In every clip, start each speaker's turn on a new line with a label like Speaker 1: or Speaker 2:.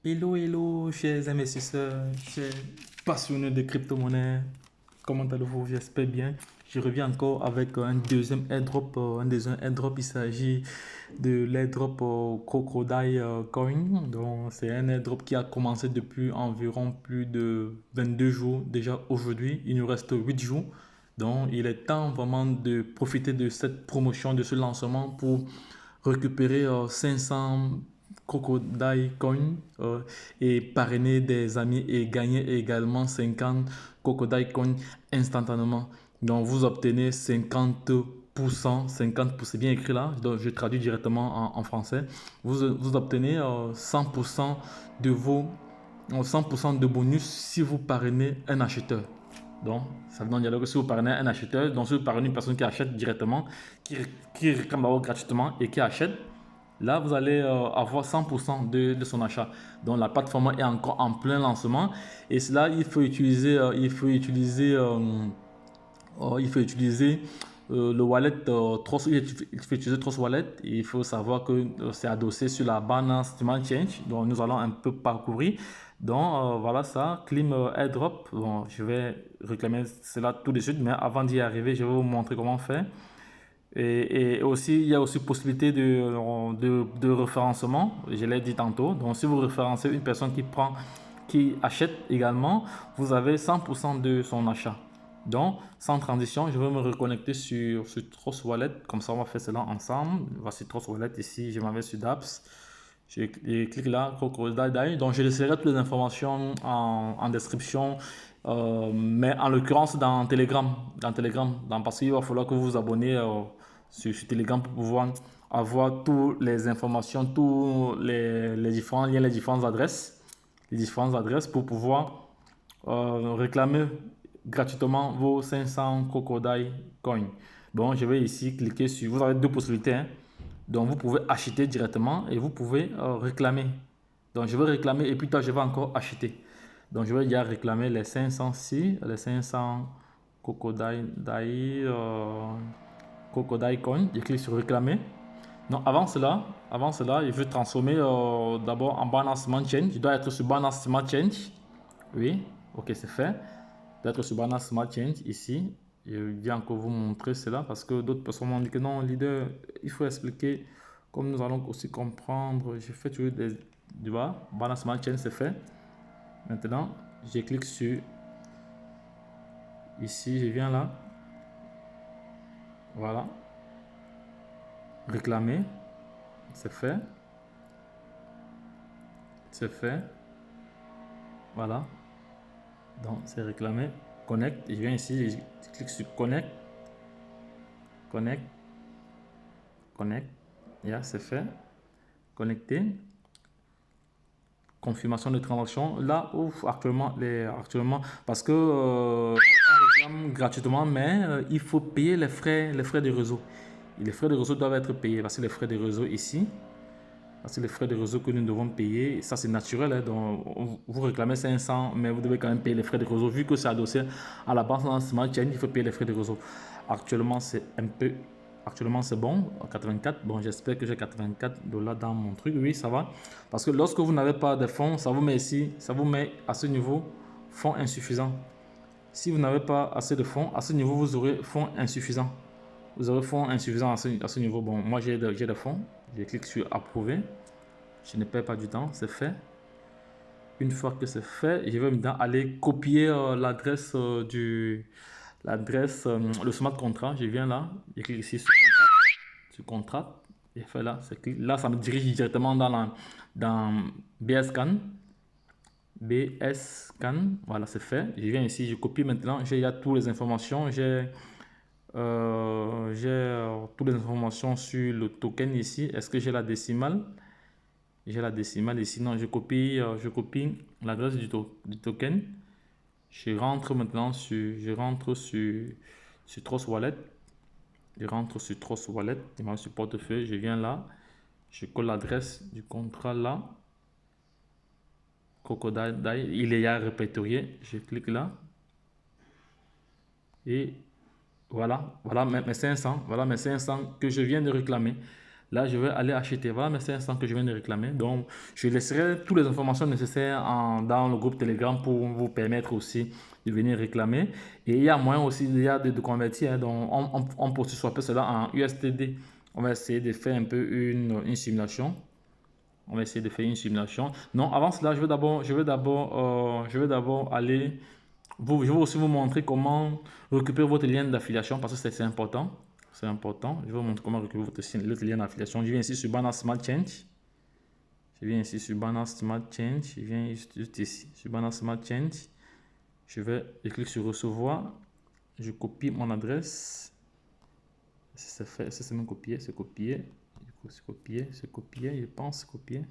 Speaker 1: Hello, hello, chers investisseurs, chers passionnés de crypto-monnaie. Comment allez-vous? J'espère bien. Je reviens encore avec un deuxième airdrop. Un deuxième airdrop, il s'agit de l'airdrop Crocodile Coin. Donc, c'est un airdrop qui a commencé depuis environ plus de 22 jours. Déjà aujourd'hui, il nous reste 8 jours. Donc, il est temps vraiment de profiter de cette promotion, de ce lancement pour récupérer 500 Crocodile Coin et parrainer des amis et gagner également 50 Crocodile Coin instantanément. Donc vous obtenez 50%, 50%, c'est bien écrit là, donc je traduis directement en français. Vous obtenez 100% de vos 100% de bonus si vous parrainez un acheteur. Donc, ça veut dire que si vous parrainez un acheteur, donc si vous parrainez une personne qui achète directement, qui réclame d'abord gratuitement et qui achète, là, vous allez avoir 100% de son achat. Donc, la plateforme est encore en plein lancement. Et cela, il faut utiliser le wallet Trust, il faut utiliser Trust Wallet. Et il faut savoir que c'est adossé sur la Binance Smart Change. Donc, nous allons un peu parcourir. Donc, voilà ça. Clim Airdrop. Bon, je vais réclamer cela tout de suite. Mais avant d'y arriver, je vais vous montrer comment faire. Et aussi, il y a aussi possibilité de référencement, je l'ai dit tantôt. Donc, si vous référencez une personne qui achète également, vous avez 100% de son achat. Donc, sans transition, je vais me reconnecter sur Trust Wallet. Comme ça, on va faire cela ensemble. Voici Trust Wallet ici. Je m'en vais sur DApps. Je clique là, Crocodile. Donc, je laisserai toutes les informations en description. Mais en l'occurrence, dans Telegram. Parce qu'il va falloir que vous vous abonnez sur Telegram pour pouvoir avoir toutes les informations, tous les différents liens, les différentes adresses pour pouvoir réclamer gratuitement vos 500 Crocodile Coins. Bon, je vais ici cliquer sur, vous avez deux possibilités, hein. Donc, vous pouvez acheter directement et vous pouvez réclamer. Donc, je vais réclamer et puis toi, je vais encore acheter. Donc, je vais déjà réclamer les 500 les 500 Crocodile, Crocodile Coin. Je clique sur réclamer. Non, avant cela, je veux transformer d'abord en Binance Smart Chain. Je dois être sur Binance Smart Chain. Oui, ok, c'est fait. Je dois être sur Binance Smart Chain ici. Je viens encore vous montrer cela parce que d'autres personnes m'ont dit que non, leader, il faut expliquer comme nous allons aussi comprendre. J'ai fait toujours des. Tu vois, Binance Smart Chain, c'est fait. Maintenant, je clique sur ici, je viens là. Voilà, réclamer, c'est fait. C'est fait. Voilà. Donc, c'est réclamé. Connect. Je viens ici, je clique sur Connect. Connect. Connect. Yeah, c'est fait. Connecté. Confirmation de transaction. Là, ouf, actuellement, parce que on réclame gratuitement, mais il faut payer les frais de réseau. Et les frais de réseau doivent être payés. Parce que les frais de réseau ici, c'est les frais de réseau que nous devons payer. Ça, c'est naturel, hein. Donc, vous réclamez 500, mais vous devez quand même payer les frais de réseau. Vu que c'est adossé à la banque dans Smart Chain, il faut payer les frais de réseau. Actuellement, c'est un peu. Actuellement, c'est bon. 84. Bon, j'espère que j'ai 84 dollars dans mon truc. Oui, ça va. Parce que lorsque vous n'avez pas de fonds, ça vous met ici. Ça vous met à ce niveau fonds insuffisant. Si vous n'avez pas assez de fonds, à ce niveau, vous aurez fonds insuffisant. Vous aurez fonds insuffisant à ce niveau. Bon, moi, j'ai des fonds. Je clique sur approuver. Je ne perds pas du temps, c'est fait. Une fois que c'est fait, je vais maintenant aller copier l'adresse le smart contract. Je viens là, je clique ici sur contrat, et fait là, là, ça me dirige directement dans BSCAN. BSCAN, voilà, c'est fait. Je viens ici, je copie maintenant. J'ai toutes les informations. J'ai toutes les informations sur le token ici. Est-ce que j'ai la décimale? J'ai la décimale ici. Non, je copie l'adresse du token. Je rentre maintenant sur Trust Wallet. Je rentre sur Trust Wallet. Je m'en sur portefeuille. Je viens là. Je colle l'adresse du contrat là. Crocodile. Il est à répertorié. Je clique là. Et voilà mes 500. Voilà mes 500 que je viens de réclamer. Là, je vais aller acheter. Voilà mes 500 que je viens de réclamer. Donc, je laisserai toutes les informations nécessaires dans le groupe Telegram pour vous permettre aussi de venir réclamer. Et il y a moyen aussi de convertir. Hein. Donc, on peut swapper cela en USDT. On va essayer de faire un peu une simulation. On va essayer de faire une simulation. Non, avant cela, je vais d'abord aller. Je vais aussi vous montrer comment récupérer votre lien d'affiliation parce que c'est important. C'est important. Je vais vous montrer comment récupérer votre lien d'affiliation. Je viens ici sur Binance Smart Change. Je viens ici sur Binance Smart Change. Je viens juste ici sur Binance Smart Change. Je clique sur recevoir. Je copie mon adresse. C'est fait. C'est même copié. C'est copié. C'est copié. C'est copié. Je pense copier.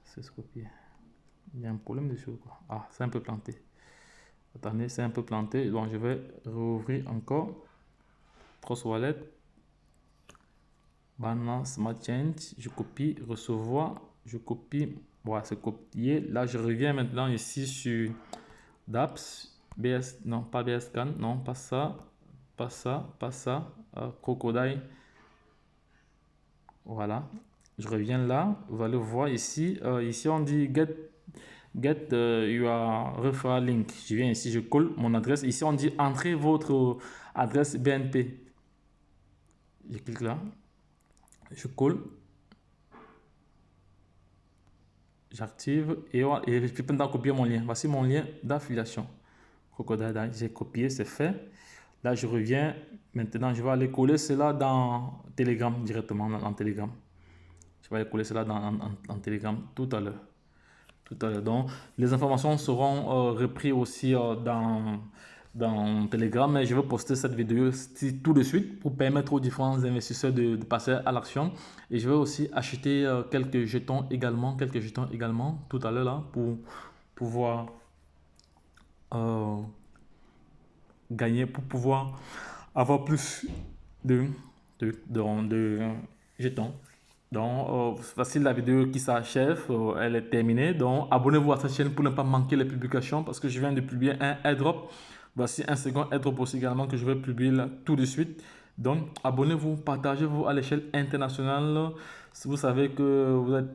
Speaker 1: C'est copié. Il y a un problème dessus quoi. Ah, c'est un peu planté. Attendez, c'est un peu planté. Donc, je vais rouvrir encore. Trust Wallet. Binance Smart Change. Je copie, recevoir. Je copie. Voilà, c'est copié. Là, je reviens maintenant ici sur DApps. BS, non, pas BScan. Non, pas ça. Pas ça. Pas ça. Crocodile. Voilà. Je reviens là. Vous allez voir ici. Ici, on dit Get your referral link. Je viens ici, je colle mon adresse. Ici, on dit entrez votre adresse BNP. Je clique là. Je colle. J'active et je peux maintenant copier mon lien. Voici mon lien d'affiliation. Crocodile, j'ai copié, c'est fait. Là, je reviens. Maintenant, je vais aller coller cela dans Telegram directement, dans Telegram. Je vais aller coller cela dans Telegram tout à l'heure. Donc, les informations seront reprises aussi dans Telegram, mais je vais poster cette vidéo tout de suite pour permettre aux différents investisseurs de passer à l'action. Et je vais aussi acheter quelques jetons également tout à l'heure là pour pouvoir gagner, pour pouvoir avoir plus de jetons. Donc, voici la vidéo qui s'achève, elle est terminée. Donc, abonnez-vous à cette chaîne pour ne pas manquer les publications parce que je viens de publier un airdrop. Voici un second airdrop aussi également que je vais publier là, tout de suite. Donc, abonnez-vous, partagez-vous à l'échelle internationale. Si vous savez que vous êtes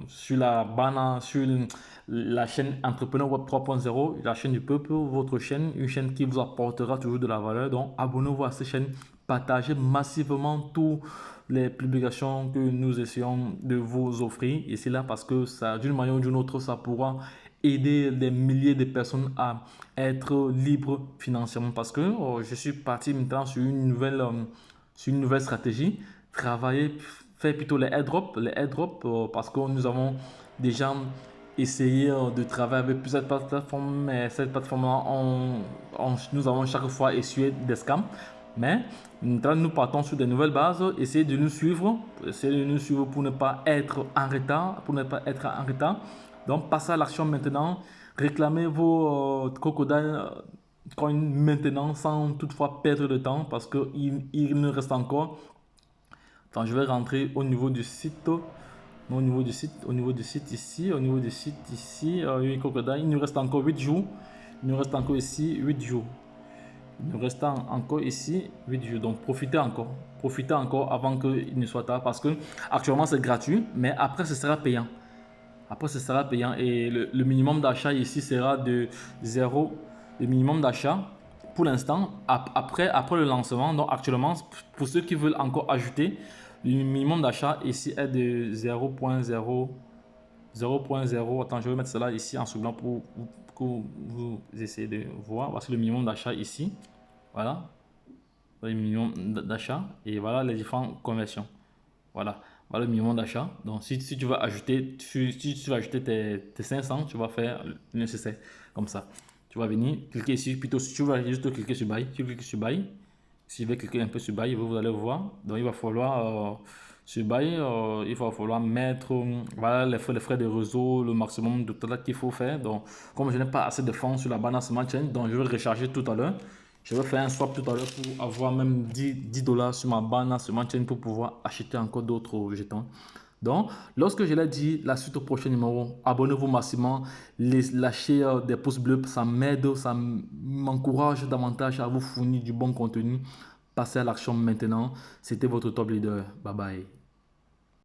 Speaker 1: sur la chaîne Entrepreneur Web 3.0, la chaîne du peuple, votre chaîne, une chaîne qui vous apportera toujours de la valeur. Donc, abonnez-vous à cette chaîne, partagez massivement toutes les publications que nous essayons de vous offrir. Et c'est là parce que ça, d'une manière ou d'une autre, ça pourra aider des milliers de personnes à être libres financièrement parce que je suis parti maintenant sur une nouvelle stratégie, faire plutôt les airdrops parce que nous avons déjà essayé de travailler avec plusieurs plateformes, mais cette plateforme-là, nous avons chaque fois essuyé des scams. Mais nous partons sur de nouvelles bases, essayez de nous suivre pour ne pas être en retard, Donc, passez à l'action maintenant, réclamez vos crocodiles coins maintenant sans toutefois perdre de temps parce qu'il nous reste encore. Enfin, je vais rentrer au niveau du site. Au niveau du site ici, oui, crocodile, il nous reste encore 8 jours. Il nous reste encore ici 8 jours. Il nous reste encore ici 8 jours. Donc profitez encore avant qu'il ne soit tard parce que actuellement c'est gratuit, mais après ce sera payant. Et le minimum d'achat ici sera de 0. Le minimum d'achat pour l'instant, après le lancement, donc actuellement, pour ceux qui veulent encore ajouter, le minimum d'achat ici est de 0.0. Attends, je vais mettre cela ici en sous blanc pour que vous essayez de voir. Voici le minimum d'achat ici. Voilà. Le minimum d'achat. Et voilà les différentes conversions. Voilà le minimum d'achat. Donc, si tu vas ajouter, tes 500, tu vas faire le nécessaire comme ça. Tu vas venir cliquer ici. Plutôt, si tu vas juste cliquer sur Buy, tu cliques sur Buy. Si je vais cliquer un peu sur Buy, vous allez voir. Donc, il va falloir sur Buy, il va falloir mettre voilà, les frais de réseau, le maximum de total qu'il faut faire. Donc, comme je n'ai pas assez de fonds sur la Binance Smart Chain, donc je vais recharger tout à l'heure. Je vais faire un swap tout à l'heure pour avoir même 10 $, sur ma Binance Smart Chain pour pouvoir acheter encore d'autres jetons. Donc, lorsque je l'ai dit, la suite au prochain numéro, abonnez-vous massivement, lâchez des pouces bleus, ça m'aide, ça m'encourage davantage à vous fournir du bon contenu Passez à l'action maintenant. C'était votre top leader. Bye bye.